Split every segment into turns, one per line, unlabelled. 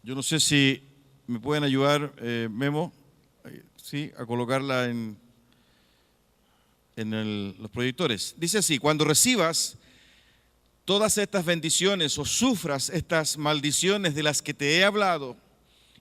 Yo no sé si me pueden ayudar, Memo, sí, a colocarla en los proyectores. Dice así: cuando recibas todas estas bendiciones o sufras estas maldiciones de las que te he hablado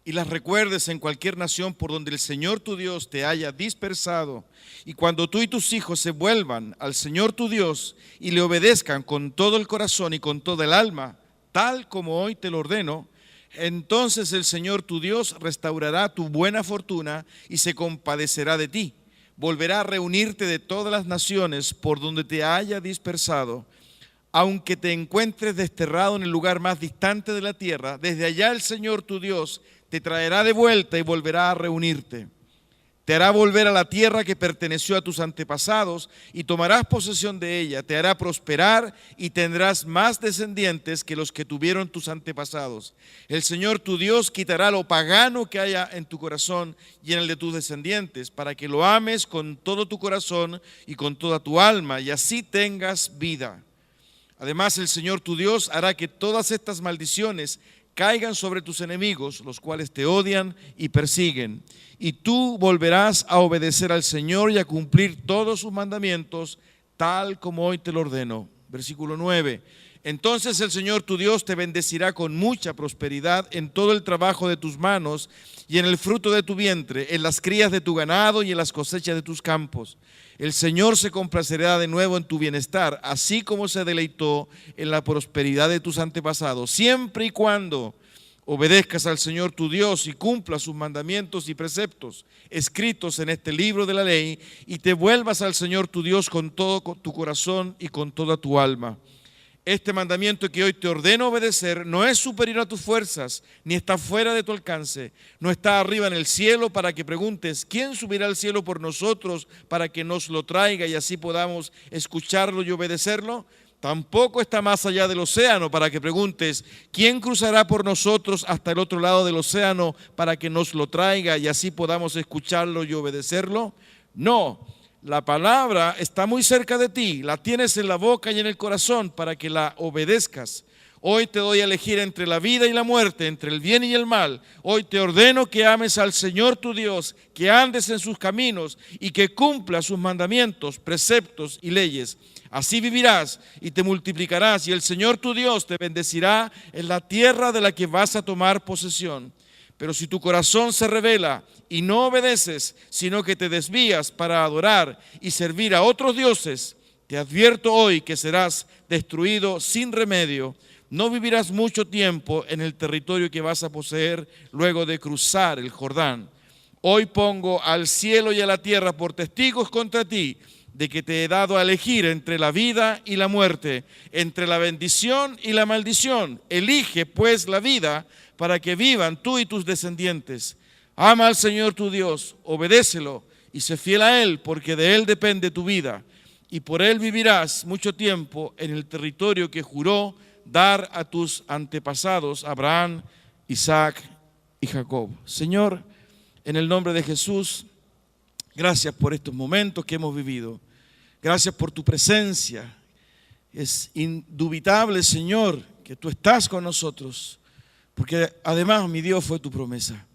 y las recuerdes en cualquier nación por donde el Señor tu Dios te haya dispersado, y cuando tú y tus hijos se vuelvan al Señor tu Dios y le obedezcan con todo el corazón y con toda el alma, tal como hoy te lo ordeno, entonces el Señor tu Dios restaurará tu buena fortuna y se compadecerá de ti. Volverá a reunirte de todas las naciones por donde te haya dispersado. Aunque te encuentres desterrado en el lugar más distante de la tierra, desde allá el Señor tu Dios te traerá de vuelta y volverá a reunirte. Te hará volver a la tierra que perteneció a tus antepasados y tomarás posesión de ella. Te hará prosperar y tendrás más descendientes que los que tuvieron tus antepasados. El Señor tu Dios quitará lo pagano que haya en tu corazón y en el de tus descendientes, para que lo ames con todo tu corazón y con toda tu alma, y así tengas vida. Además, el Señor tu Dios hará que todas estas maldiciones caigan sobre tus enemigos, los cuales te odian y persiguen. Y tú volverás a obedecer al Señor y a cumplir todos sus mandamientos, tal como hoy te lo ordeno. Versículo 9. Entonces el Señor tu Dios te bendecirá con mucha prosperidad en todo el trabajo de tus manos y en el fruto de tu vientre, en las crías de tu ganado y en las cosechas de tus campos. El Señor se complacerá de nuevo en tu bienestar, así como se deleitó en la prosperidad de tus antepasados, siempre y cuando obedezcas al Señor tu Dios y cumplas sus mandamientos y preceptos escritos en este libro de la ley, y te vuelvas al Señor tu Dios con todo tu corazón y con toda tu alma. Este mandamiento que hoy te ordeno obedecer no es superior a tus fuerzas, ni está fuera de tu alcance. No está arriba en el cielo para que preguntes: ¿quién subirá al cielo por nosotros para que nos lo traiga y así podamos escucharlo y obedecerlo? Tampoco está más allá del océano para que preguntes: ¿quién cruzará por nosotros hasta el otro lado del océano para que nos lo traiga y así podamos escucharlo y obedecerlo? No. La palabra está muy cerca de ti, la tienes en la boca y en el corazón para que la obedezcas. Hoy te doy a elegir entre la vida y la muerte, entre el bien y el mal. Hoy te ordeno que ames al Señor tu Dios, que andes en sus caminos y que cumplas sus mandamientos, preceptos y leyes. Así vivirás y te multiplicarás, y el Señor tu Dios te bendecirá en la tierra de la que vas a tomar posesión. Pero si tu corazón se rebela y no obedeces, sino que te desvías para adorar y servir a otros dioses, te advierto hoy que serás destruido sin remedio. No vivirás mucho tiempo en el territorio que vas a poseer luego de cruzar el Jordán. Hoy pongo al cielo y a la tierra por testigos contra ti, de que te he dado a elegir entre la vida y la muerte, entre la bendición y la maldición. Elige pues la vida para que vivan tú y tus descendientes. Ama al Señor tu Dios, obedécelo y sé fiel a Él, porque de Él depende tu vida. Y por Él vivirás mucho tiempo en el territorio que juró dar a tus antepasados, Abraham, Isaac y Jacob. Señor, en el nombre de Jesús, gracias por estos momentos que hemos vivido. Gracias por tu presencia. Es indubitable, Señor, que tú estás con nosotros, porque además, mi Dios, fue tu promesa.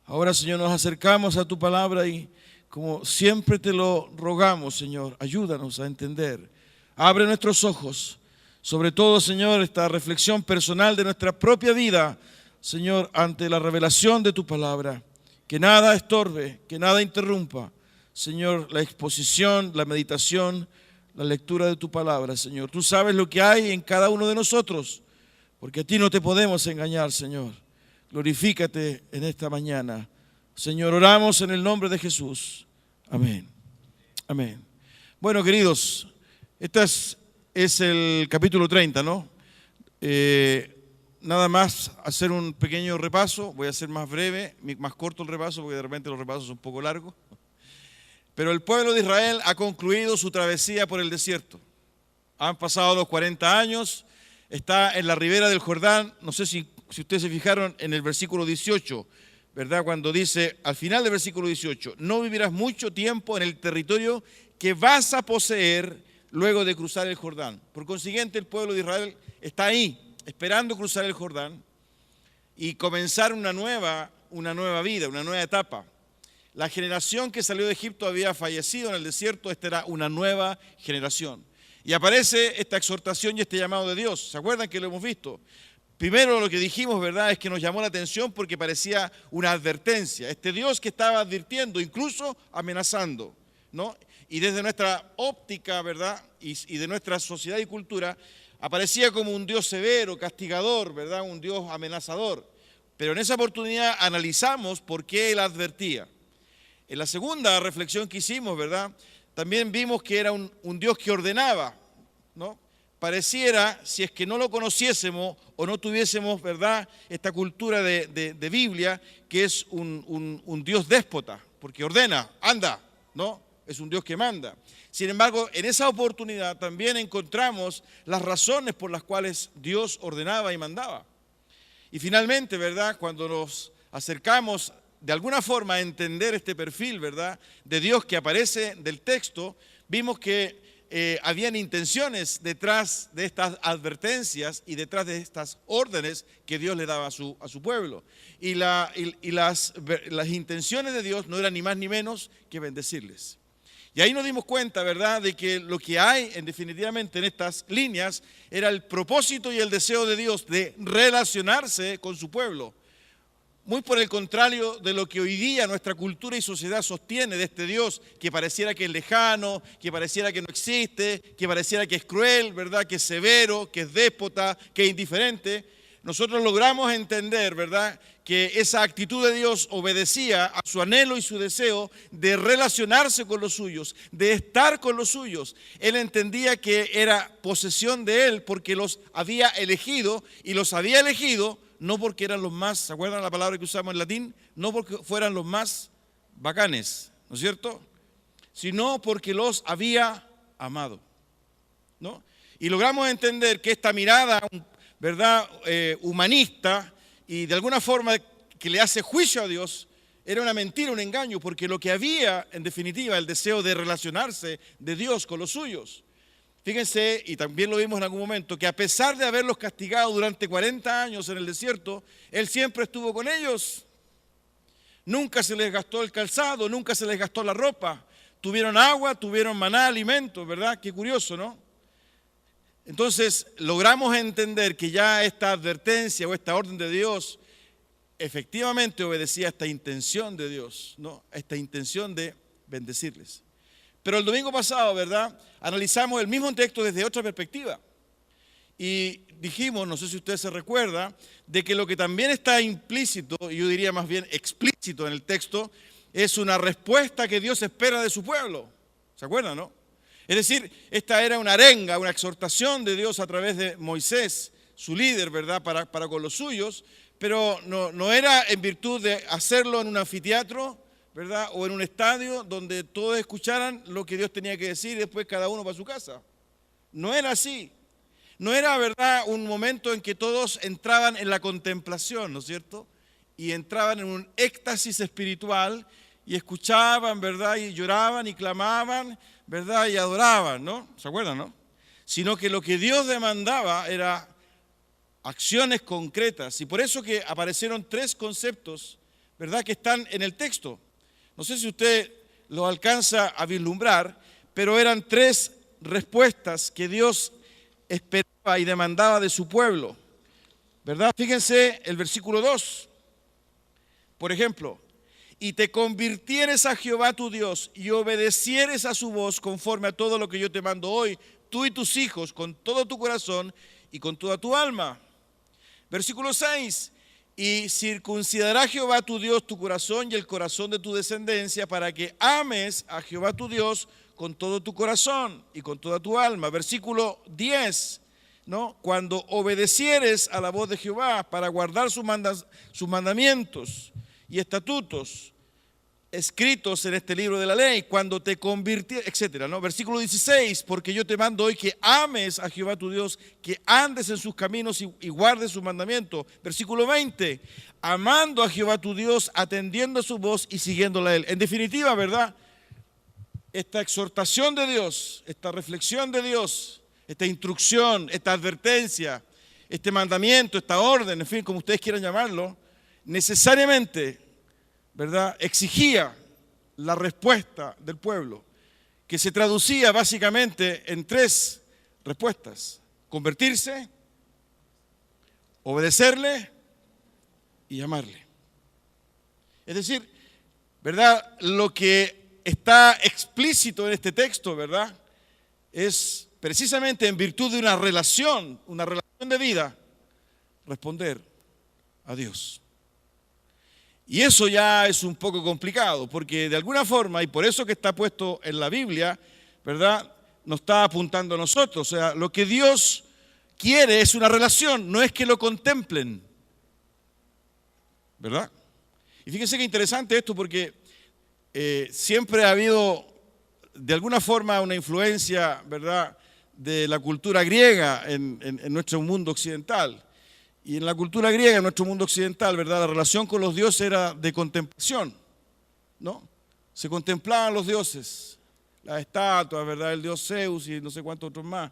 Ahora, Señor, nos acercamos a tu palabra y como siempre te lo rogamos, Señor, ayúdanos a entender. Abre nuestros ojos. Sobre todo, Señor, esta reflexión personal de nuestra propia vida, Señor, ante la revelación de tu palabra. Que nada estorbe, que nada interrumpa, Señor, la exposición, la meditación, la lectura de tu palabra, Señor. Tú sabes lo que hay en cada uno de nosotros, porque a ti no te podemos engañar, Señor. Glorifícate en esta mañana. Señor, oramos en el nombre de Jesús. Amén. Amén. Bueno, queridos, este es el capítulo 30, ¿no? Nada más hacer un pequeño repaso. Voy a hacer más breve, más corto el repaso, porque de repente los repasos son un poco largos. Pero el pueblo de Israel ha concluido su travesía por el desierto. Han pasado los 40 años, está en la ribera del Jordán. No sé si ustedes se fijaron en el versículo 18, ¿verdad? Cuando dice, al final del versículo 18, no vivirás mucho tiempo en el territorio que vas a poseer luego de cruzar el Jordán. Por consiguiente, el pueblo de Israel está ahí, esperando cruzar el Jordán. y comenzar una nueva vida, una nueva etapa. La generación que salió de Egipto había fallecido en el desierto, esta era una nueva generación. Y aparece esta exhortación y este llamado de Dios. ¿Se acuerdan que lo hemos visto? Primero lo que dijimos, ¿verdad?, es que nos llamó la atención porque parecía una advertencia. Este Dios que estaba advirtiendo, incluso amenazando, ¿no? Y desde nuestra óptica, ¿verdad?, y de nuestra sociedad y cultura, aparecía como un Dios severo, castigador, ¿verdad?, un Dios amenazador. Pero en esa oportunidad analizamos por qué Él advertía. En la segunda reflexión que hicimos, ¿verdad?, también vimos que era un Dios que ordenaba, ¿no? Pareciera, si es que no lo conociésemos o no tuviésemos, ¿verdad?, esta cultura de Biblia, que es un Dios déspota, porque ordena, anda, ¿no? Es un Dios que manda. Sin embargo, en esa oportunidad también encontramos las razones por las cuales Dios ordenaba y mandaba. Y finalmente, ¿verdad?, cuando nos acercamos de alguna forma a entender este perfil, ¿verdad?, de Dios que aparece del texto, vimos que habían intenciones detrás de estas advertencias y detrás de estas órdenes que Dios le daba a su pueblo. Y las intenciones de Dios no eran ni más ni menos que bendecirles. Y ahí nos dimos cuenta, ¿verdad?, de que lo que hay definitivamente en estas líneas era el propósito y el deseo de Dios de relacionarse con su pueblo. Muy por el contrario de lo que hoy día nuestra cultura y sociedad sostiene de este Dios que pareciera que es lejano, que pareciera que no existe, que pareciera que es cruel, ¿verdad?, que es severo, que es déspota, que es indiferente. Nosotros logramos entender, ¿verdad?, que esa actitud de Dios obedecía a su anhelo y su deseo de relacionarse con los suyos, de estar con los suyos. Él entendía que era posesión de Él porque los había elegido, y los había elegido no porque eran los más, ¿se acuerdan la palabra que usamos en latín? No porque fueran los más bacanes, ¿no es cierto?, sino porque los había amado, ¿no? Y logramos entender que esta mirada, ¿verdad?, humanista y de alguna forma que le hace juicio a Dios, era una mentira, un engaño, porque lo que había, en definitiva, el deseo de relacionarse de Dios con los suyos. Fíjense, y también lo vimos en algún momento, que a pesar de haberlos castigado durante 40 años en el desierto, Él siempre estuvo con ellos. Nunca se les gastó el calzado, nunca se les gastó la ropa. Tuvieron agua, tuvieron maná, alimentos, ¿verdad? Qué curioso, ¿no? Entonces, logramos entender que ya esta advertencia o esta orden de Dios efectivamente obedecía a esta intención de Dios, ¿no?, a esta intención de bendecirles. Pero el domingo pasado, ¿verdad?, analizamos el mismo texto desde otra perspectiva. Y dijimos, no sé si usted se recuerda, de que lo que también está implícito, y yo diría más bien explícito en el texto, es una respuesta que Dios espera de su pueblo. ¿Se acuerdan, no? Es decir, esta era una arenga, una exhortación de Dios a través de Moisés, su líder, ¿verdad?, para con los suyos, pero no era en virtud de hacerlo en un anfiteatro, ¿verdad?, o en un estadio donde todos escucharan lo que Dios tenía que decir y después cada uno para su casa. No era así. No era, ¿verdad?, un momento en que todos entraban en la contemplación, ¿no es cierto?, y entraban en un éxtasis espiritual y escuchaban, ¿verdad?, y lloraban y clamaban, ¿verdad?, y adoraban, ¿no? ¿Se acuerdan, no? Sino que lo que Dios demandaba era acciones concretas. Y por eso que aparecieron 3 conceptos, ¿verdad?, que están en el texto. No sé si usted lo alcanza a vislumbrar, pero eran 3 respuestas que Dios esperaba y demandaba de su pueblo, ¿verdad? Fíjense el versículo 2, por ejemplo: y te convirtieres a Jehová tu Dios y obedecieres a su voz conforme a todo lo que yo te mando hoy, tú y tus hijos, con todo tu corazón y con toda tu alma. Versículo 6, y circuncidará Jehová tu Dios tu corazón y el corazón de tu descendencia, para que ames a Jehová tu Dios con todo tu corazón y con toda tu alma. Versículo 10, ¿no? Cuando obedecieres a la voz de Jehová para guardar sus mandamientos y estatutos escritos en este libro de la ley, cuando te convirtieres, etcétera, ¿no? Versículo 16, porque yo te mando hoy que ames a Jehová tu Dios, que andes en sus caminos y guardes sus mandamientos. Versículo 20, amando a Jehová tu Dios, atendiendo a su voz y siguiéndola a Él. En definitiva, ¿verdad?, esta exhortación de Dios, esta reflexión de Dios, esta instrucción, esta advertencia, este mandamiento, esta orden, en fin, como ustedes quieran llamarlo, necesariamente, ¿verdad?, exigía la respuesta del pueblo, que se traducía básicamente en 3 respuestas: convertirse, obedecerle y amarle. Es decir, ¿verdad?, lo que está explícito en este texto, ¿verdad?, es precisamente en virtud de una relación de vida, responder a Dios. Y eso ya es un poco complicado, porque de alguna forma, y por eso que está puesto en la Biblia, ¿verdad?, nos está apuntando a nosotros. O sea, lo que Dios quiere es una relación, no es que lo contemplen, ¿verdad? Y fíjense qué interesante esto, porque siempre ha habido de alguna forma una influencia, ¿verdad?, de la cultura griega en nuestro mundo occidental. Y en la cultura griega, en nuestro mundo occidental, ¿verdad?, la relación con los dioses era de contemplación, ¿no? Se contemplaban los dioses, las estatuas, ¿verdad?, el dios Zeus y no sé cuántos otros más.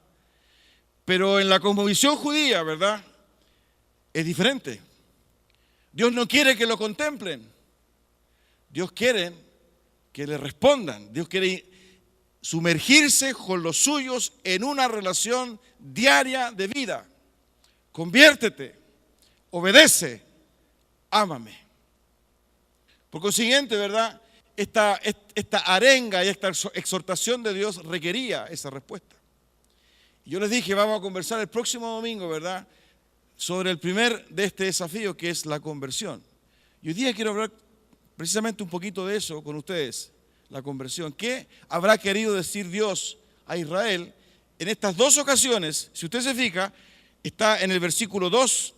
Pero en la cosmovisión judía, ¿verdad?, es diferente. Dios no quiere que lo contemplen. Dios quiere que le respondan. Dios quiere sumergirse con los suyos en una relación diaria de vida. Conviértete, obedece, ámame. Por consiguiente, ¿verdad?, esta arenga y esta exhortación de Dios requería esa respuesta. Yo les dije, vamos a conversar el próximo domingo, ¿verdad?, sobre el primer de este desafío, que es la conversión. Y hoy día quiero hablar precisamente un poquito de eso con ustedes, la conversión. ¿Qué habrá querido decir Dios a Israel en estas 2 ocasiones? Si usted se fija, está en el versículo 2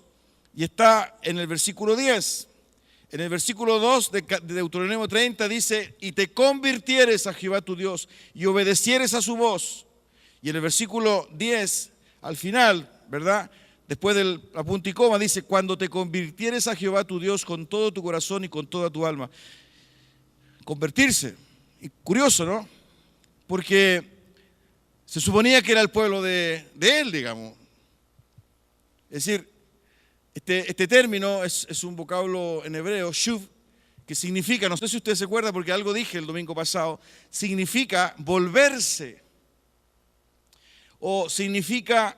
y está en el versículo 10. En el versículo 2 de Deuteronomio 30 dice: y te convirtieres a Jehová tu Dios y obedecieres a su voz. Y en el versículo 10, al final, ¿verdad?, después del punto y coma, dice: cuando te convirtieres a Jehová tu Dios con todo tu corazón y con toda tu alma. Convertirse. Y curioso, ¿no? Porque se suponía que era el pueblo de él, digamos. Es decir, este término es un vocablo en hebreo, shuv, que significa, no sé si usted se acuerda porque algo dije el domingo pasado, significa volverse. O significa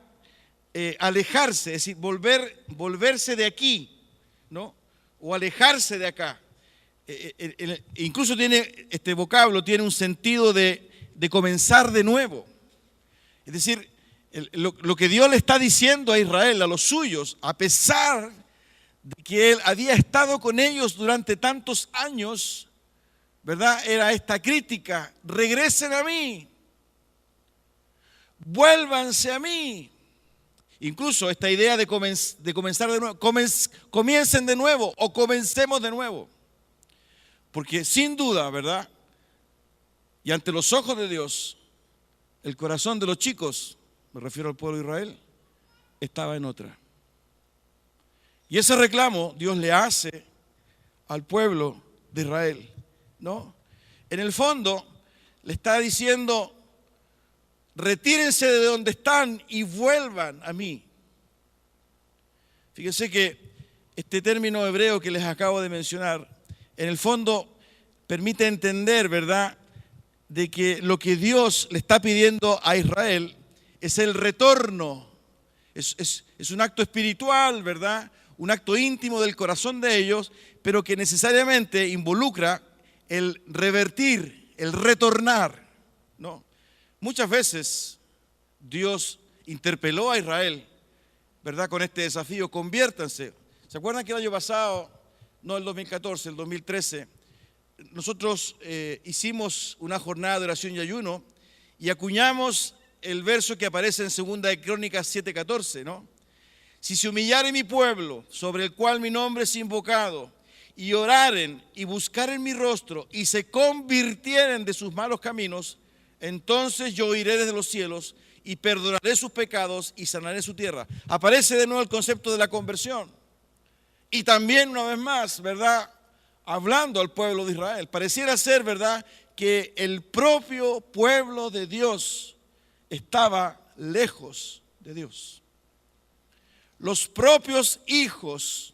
alejarse, es decir, volverse de aquí, ¿no?, o alejarse de acá. Incluso este vocablo tiene un sentido de comenzar de nuevo. Es decir, lo que Dios le está diciendo a Israel, a los suyos, a pesar de que Él había estado con ellos durante tantos años, ¿verdad?, era esta crítica: regresen a mí, vuélvanse a mí. Incluso esta idea de comenzar de nuevo, comiencen de nuevo o comencemos de nuevo. Porque sin duda, ¿verdad?, y ante los ojos de Dios, el corazón de los chicos, me refiero al pueblo de Israel, estaba en otra. Y ese reclamo Dios le hace al pueblo de Israel, ¿no? En el fondo le está diciendo: retírense de donde están y vuelvan a mí. Fíjense que este término hebreo que les acabo de mencionar, en el fondo permite entender, ¿verdad?, de que lo que Dios le está pidiendo a Israel es el retorno. Es un acto espiritual, ¿verdad?, un acto íntimo del corazón de ellos, pero que necesariamente involucra el revertir, el retornar, ¿no? Muchas veces Dios interpeló a Israel, ¿verdad?, con este desafío: conviértanse. ¿Se acuerdan que el año pasado, no el 2014, el 2013, nosotros hicimos una jornada de oración y ayuno y acuñamos el verso que aparece en 2 de Crónicas 7:14, ¿no? Si se humillare mi pueblo, sobre el cual mi nombre es invocado, y oraren y buscaren mi rostro y se convirtieren de sus malos caminos, entonces yo oiré desde los cielos y perdonaré sus pecados y sanaré su tierra. Aparece de nuevo el concepto de la conversión. Y también, una vez más, ¿verdad?, hablando al pueblo de Israel. Pareciera ser, ¿verdad?, que el propio pueblo de Dios estaba lejos de Dios. los propios hijos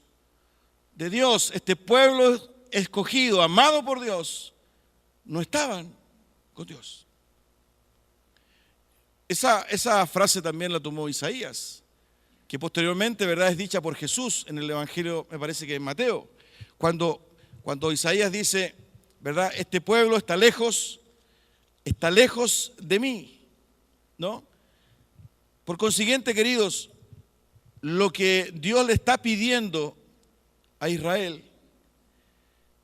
de Dios, este pueblo escogido, amado por Dios, no estaban con Dios. Esa frase también la tomó Isaías, que posteriormente, ¿verdad?, es dicha por Jesús en el Evangelio, me parece que en Mateo, cuando Isaías dice, ¿verdad?, este pueblo está lejos de mí, ¿no? Por consiguiente, queridos, lo que Dios le está pidiendo a Israel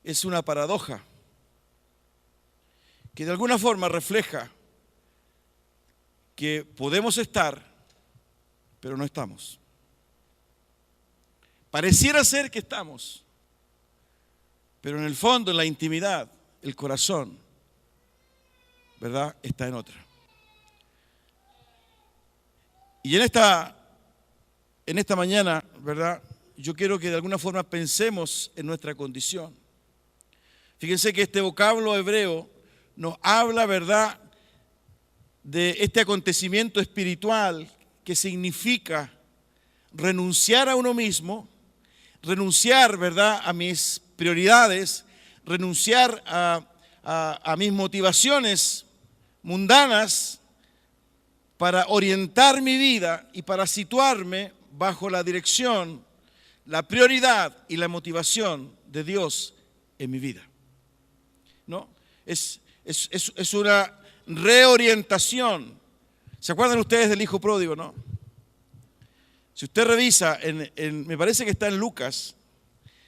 es una paradoja que de alguna forma refleja que podemos estar, pero no estamos. Pareciera ser que estamos, pero en el fondo, en la intimidad, el corazón, ¿verdad?, está en otra. Y en esta mañana, ¿verdad?, yo quiero que de alguna forma pensemos en nuestra condición. Fíjense que este vocablo hebreo nos habla, ¿verdad?, de este acontecimiento espiritual que significa renunciar a uno mismo, renunciar, ¿verdad?, a mis prioridades, renunciar a mis motivaciones mundanas para orientar mi vida y para situarme bajo la dirección, la prioridad y la motivación de Dios en mi vida. ¿No? Es una reorientación. ¿Se acuerdan ustedes del hijo pródigo, no? Si usted revisa, me parece que está en Lucas,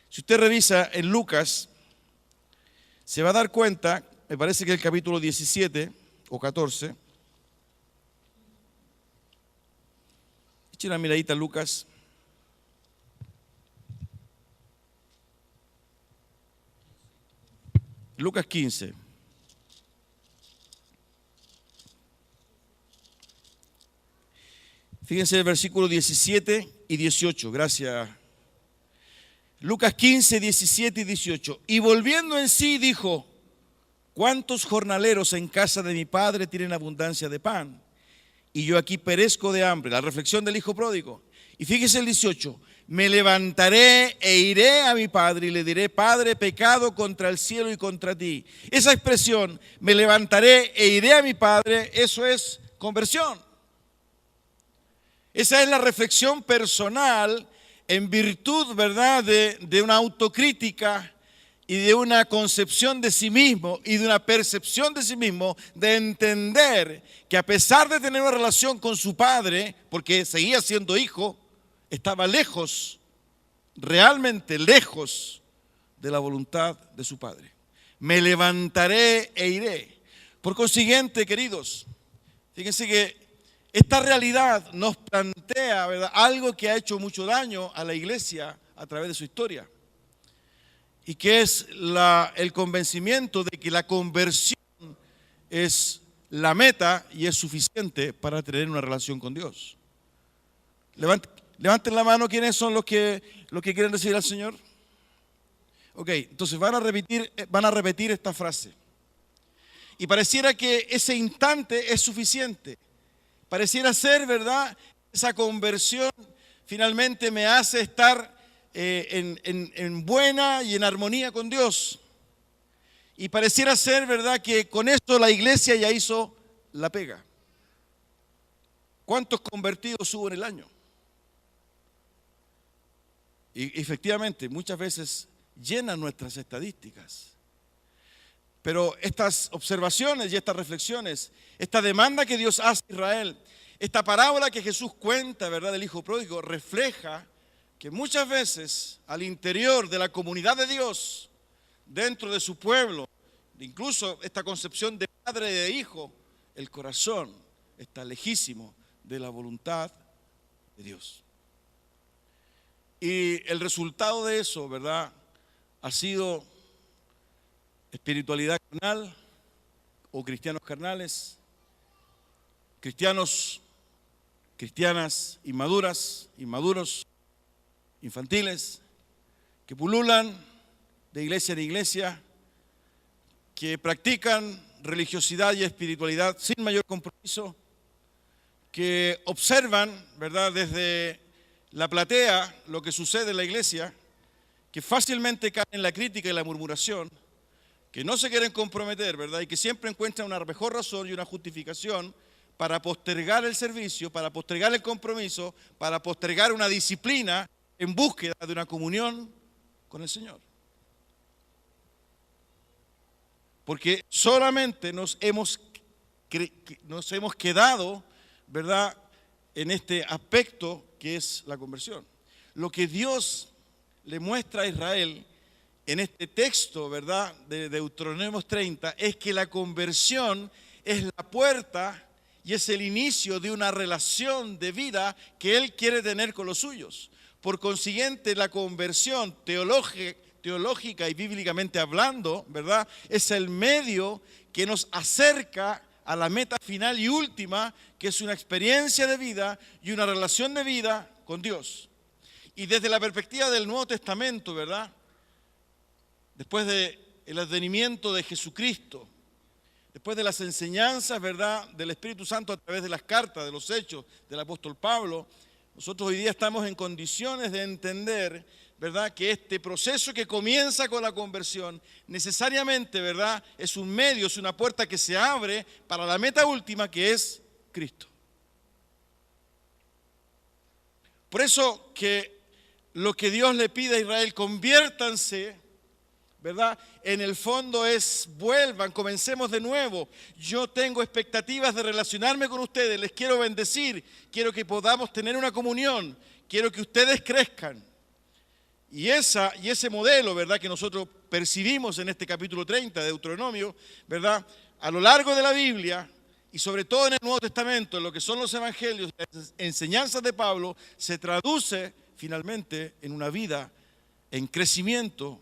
si usted revisa en Lucas, se va a dar cuenta, me parece que es el capítulo 17 o 14. Eche una miradita a Lucas. Lucas 15. Fíjense el versículo 17 y 18. Gracias. Lucas 15, 17 y 18. Y volviendo en sí dijo, ¿cuántos jornaleros en casa de mi padre tienen abundancia de pan? Y yo aquí perezco de hambre. La reflexión del hijo pródigo. Y fíjese el 18. Me levantaré e iré a mi padre y le diré, Padre, pecado contra el cielo y contra ti. Esa expresión, me levantaré e iré a mi padre, eso es conversión. Esa es la reflexión personal en virtud, ¿verdad?, de una autocrítica y de una concepción de sí mismo y de una percepción de sí mismo, de entender que a pesar de tener una relación con su padre, porque seguía siendo hijo, estaba lejos, realmente lejos de la voluntad de su padre. Me levantaré e iré. Por consiguiente, queridos, fíjense que esta realidad nos plantea, ¿verdad?, algo que ha hecho mucho daño a la iglesia a través de su historia, y que es el convencimiento de que la conversión es la meta y es suficiente para tener una relación con Dios. Levanten la mano, ¿quiénes son los que quieren recibir al Señor? Ok, entonces van a repetir esta frase. Y pareciera que ese instante es suficiente. Pareciera ser, ¿verdad?, esa conversión finalmente me hace estar en buena y en armonía con Dios. Y pareciera ser, ¿verdad?, que con esto la iglesia ya hizo la pega. ¿Cuántos convertidos hubo en el año? Y efectivamente, muchas veces llenan nuestras estadísticas. Pero estas observaciones y estas reflexiones, esta demanda que Dios hace a Israel, esta parábola que Jesús cuenta, ¿verdad?, del hijo pródigo, refleja que muchas veces al interior de la comunidad de Dios, dentro de su pueblo, incluso esta concepción de padre y de hijo, el corazón está lejísimo de la voluntad de Dios. Y el resultado de eso, ¿verdad?, ha sido espiritualidad carnal o cristianos carnales, cristianas inmaduras, inmaduros, infantiles, que pululan de iglesia en iglesia, que practican religiosidad y espiritualidad sin mayor compromiso, que observan, ¿verdad?, desde la platea, lo que sucede en la iglesia, que fácilmente caen en la crítica y la murmuración, que no se quieren comprometer, ¿verdad? Y que siempre encuentran una mejor razón y una justificación para postergar el servicio, para postergar el compromiso, para postergar una disciplina en búsqueda de una comunión con el Señor. Porque solamente nos hemos quedado, ¿verdad?, en este aspecto que es la conversión. Lo que Dios le muestra a Israel en este texto, ¿verdad?, de Deuteronomio 30, es que la conversión es la puerta y es el inicio de una relación de vida que Él quiere tener con los suyos. Por consiguiente, la conversión teológica y bíblicamente hablando, ¿verdad?, es el medio que nos acerca a la meta final y última, que es una experiencia de vida y una relación de vida con Dios. Y desde la perspectiva del Nuevo Testamento, ¿verdad?, después del advenimiento de Jesucristo, después de las enseñanzas, ¿verdad?, del Espíritu Santo a través de las cartas, de los hechos del apóstol Pablo, nosotros hoy día estamos en condiciones de entender, ¿verdad?, que este proceso que comienza con la conversión necesariamente, ¿verdad?, es un medio, es una puerta que se abre para la meta última, que es Cristo. Por eso que lo que Dios le pide a Israel, conviértanse, ¿verdad?, en el fondo es vuelvan, comencemos de nuevo. Yo tengo expectativas de relacionarme con ustedes, les quiero bendecir, quiero que podamos tener una comunión, quiero que ustedes crezcan. Y ese modelo, ¿verdad?, que nosotros percibimos en este capítulo 30 de Deuteronomio, ¿verdad?, a lo largo de la Biblia y sobre todo en el Nuevo Testamento, en lo que son los evangelios, las enseñanzas de Pablo, se traduce finalmente en una vida en crecimiento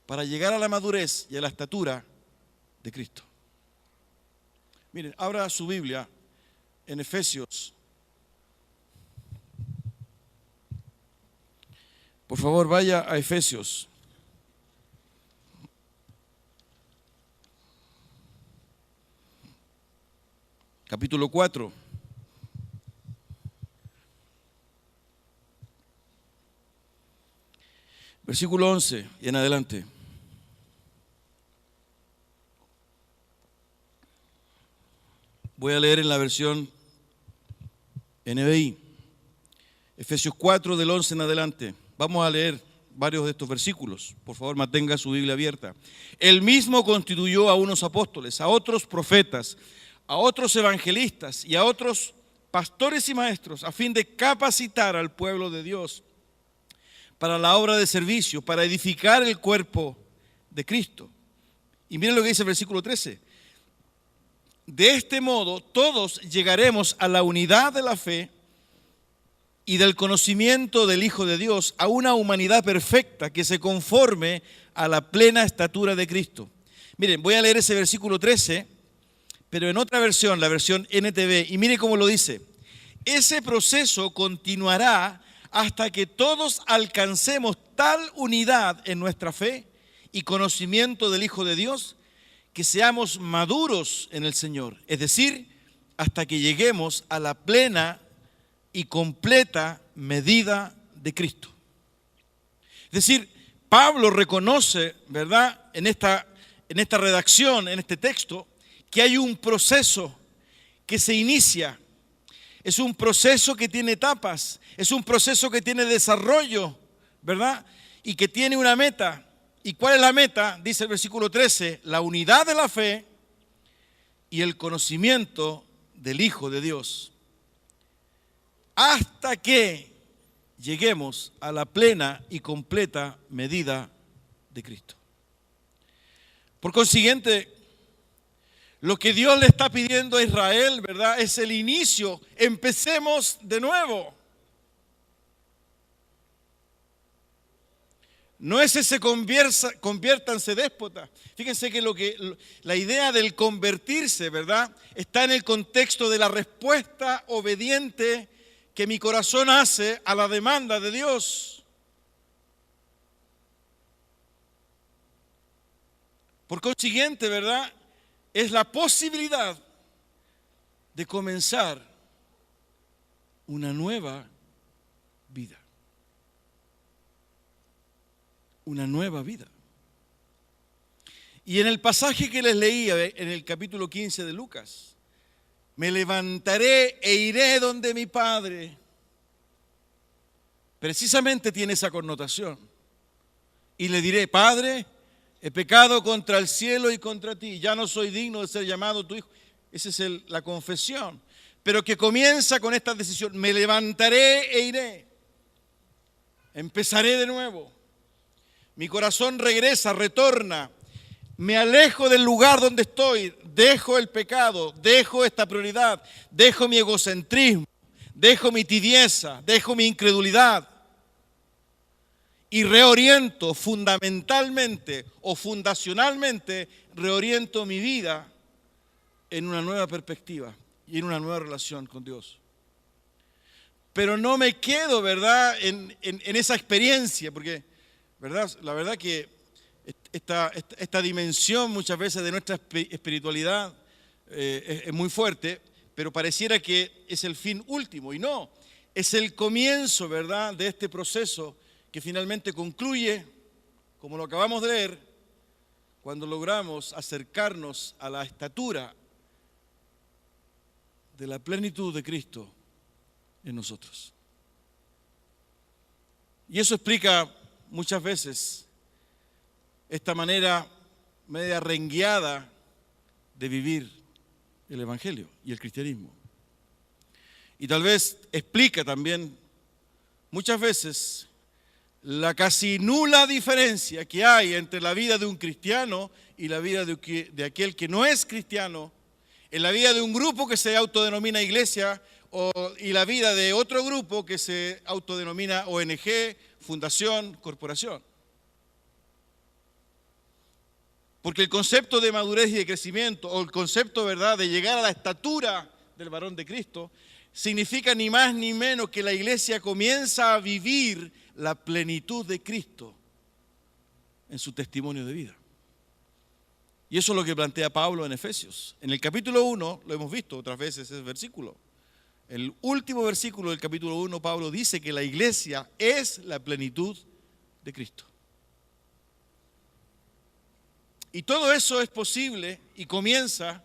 para llegar a la madurez y a la estatura de Cristo. Miren, abra su Biblia en Efesios. Por favor, vaya a Efesios. Capítulo 4. Versículo 11 y en adelante. Voy a leer en la versión NBI. Efesios 4 del 11 en adelante. Vamos a leer varios de estos versículos. Por favor, mantenga su Biblia abierta. Él mismo constituyó a unos apóstoles, a otros profetas, a otros evangelistas y a otros pastores y maestros, a fin de capacitar al pueblo de Dios para la obra de servicio, para edificar el cuerpo de Cristo. Y miren lo que dice el versículo 13. De este modo, todos llegaremos a la unidad de la fe y del conocimiento del Hijo de Dios, a una humanidad perfecta que se conforme a la plena estatura de Cristo. Miren, voy a leer ese versículo 13, pero en otra versión, la versión NTV, y mire cómo lo dice. Ese proceso continuará hasta que todos alcancemos tal unidad en nuestra fe y conocimiento del Hijo de Dios, que seamos maduros en el Señor, es decir, hasta que lleguemos a la plena y completa medida de Cristo. Es decir, Pablo reconoce, ¿verdad?, en esta redacción, en este texto, que hay un proceso que se inicia. Es un proceso que tiene etapas, es un proceso que tiene desarrollo, ¿verdad?, y que tiene una meta. ¿Y cuál es la meta? Dice el versículo 13, la unidad de la fe y el conocimiento del Hijo de Dios, hasta que lleguemos a la plena y completa medida de Cristo. Por consiguiente, lo que Dios le está pidiendo a Israel, ¿verdad?, es el inicio. Empecemos de nuevo. No es ese conviértanse déspota. Fíjense que la idea del convertirse, ¿verdad?, está en el contexto de la respuesta obediente que mi corazón hace a la demanda de Dios. Por consiguiente, ¿verdad?, es la posibilidad de comenzar una nueva vida. una nueva vida. Y en el pasaje que les leía en el capítulo 15 de Lucas, me levantaré e iré donde mi Padre, precisamente tiene esa connotación. Y le diré, Padre, he pecado contra el cielo y contra ti, ya no soy digno de ser llamado tu hijo. Esa es la confesión. Pero que comienza con esta decisión, me levantaré e iré. Empezaré de nuevo. Mi corazón regresa, retorna. Me alejo del lugar donde estoy, dejo el pecado, dejo esta prioridad, dejo mi egocentrismo, dejo mi tibieza, dejo mi incredulidad y reoriento fundamentalmente o fundacionalmente, reoriento mi vida en una nueva perspectiva y en una nueva relación con Dios. Pero no me quedo, ¿verdad?, en esa experiencia, porque, ¿verdad?, la verdad que esta dimensión muchas veces de nuestra espiritualidad es muy fuerte, pero pareciera que es el fin último, y no, es el comienzo, ¿verdad?, de este proceso que finalmente concluye, como lo acabamos de leer, cuando logramos acercarnos a la estatura de la plenitud de Cristo en nosotros. Y eso explica muchas veces esta manera media rengueada de vivir el Evangelio y el cristianismo. Y tal vez explica también muchas veces la casi nula diferencia que hay entre la vida de un cristiano y la vida de aquel que no es cristiano, en la vida de un grupo que se autodenomina iglesia y la vida de otro grupo que se autodenomina ONG, fundación, corporación. Porque el concepto de madurez y de crecimiento, o el concepto, ¿verdad?, de llegar a la estatura del varón de Cristo, significa ni más ni menos que la iglesia comienza a vivir la plenitud de Cristo en su testimonio de vida. Y eso es lo que plantea Pablo en Efesios. En el capítulo 1, lo hemos visto otras veces ese versículo. El último versículo del capítulo 1, Pablo dice que la iglesia es la plenitud de Cristo. Y todo eso es posible y comienza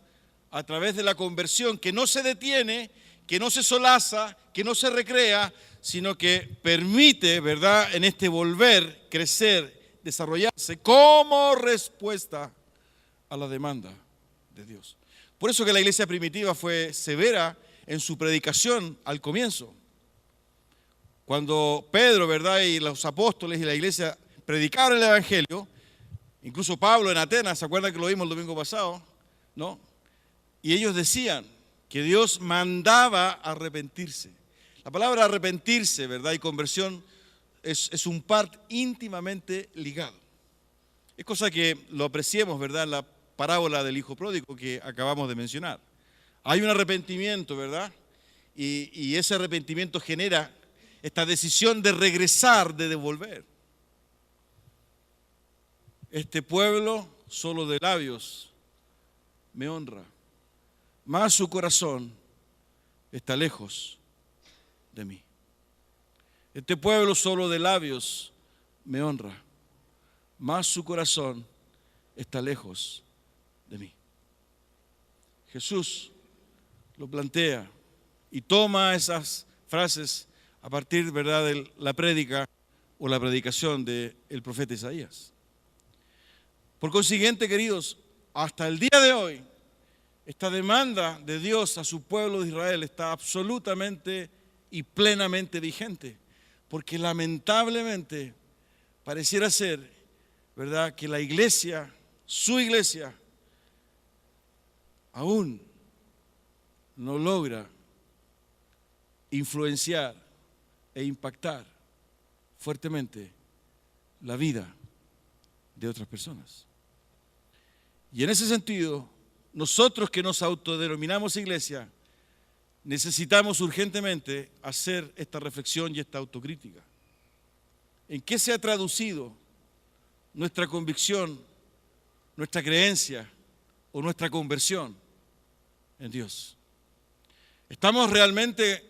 a través de la conversión, que no se detiene, que no se solaza, que no se recrea, sino que permite, ¿verdad?, en este volver, crecer, desarrollarse como respuesta a la demanda de Dios. Por eso que la iglesia primitiva fue severa en su predicación al comienzo. Cuando Pedro, ¿verdad?, y los apóstoles y la iglesia predicaron el Evangelio, incluso Pablo en Atenas, ¿se acuerdan que lo vimos el domingo pasado? ¿No? Y ellos decían que Dios mandaba arrepentirse. La palabra arrepentirse, ¿verdad?, y conversión es un par íntimamente ligado. Es cosa que lo apreciemos, ¿verdad?, en la parábola del hijo pródigo que acabamos de mencionar. Hay un arrepentimiento, ¿verdad? Y ese arrepentimiento genera esta decisión de regresar, de devolver. Este pueblo solo de labios me honra, mas su corazón está lejos de mí. Este pueblo solo de labios me honra, mas su corazón está lejos de mí. Jesús lo plantea y toma esas frases a partir, ¿verdad?, de la prédica o la predicación del profeta Isaías. Por consiguiente, queridos, hasta el día de hoy, esta demanda de Dios a su pueblo de Israel está absolutamente y plenamente vigente, porque lamentablemente pareciera ser, ¿verdad?, que la iglesia, su iglesia, aún no logra influenciar e impactar fuertemente la vida de otras personas. Y en ese sentido, nosotros que nos autodenominamos iglesia, necesitamos urgentemente hacer esta reflexión y esta autocrítica. ¿En qué se ha traducido nuestra convicción, nuestra creencia o nuestra conversión en Dios? ¿Estamos realmente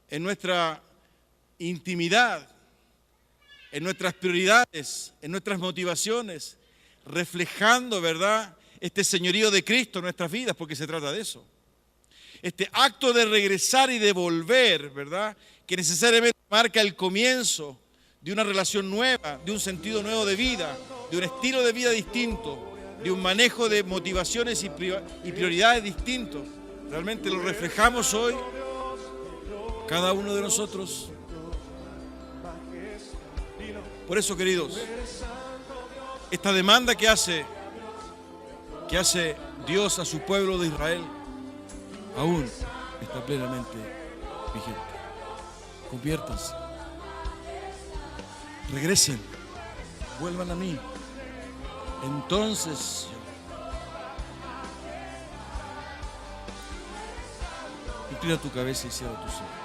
en nuestra intimidad en nuestras prioridades, en nuestras motivaciones, reflejando, ¿verdad?, este señorío de Cristo en nuestras vidas, porque se trata de eso. Este acto de regresar y de volver, ¿verdad?, que necesariamente marca el comienzo de una relación nueva, de un sentido nuevo de vida, de un estilo de vida distinto, de un manejo de motivaciones y prioridades distintos. Realmente lo reflejamos hoy, cada uno de nosotros. Por eso, queridos, esta demanda que hace Dios a su pueblo de Israel, aún está plenamente vigente. Conviértanse, regresen, vuelvan a mí. Entonces, inclina tu cabeza y cierra tus ojos.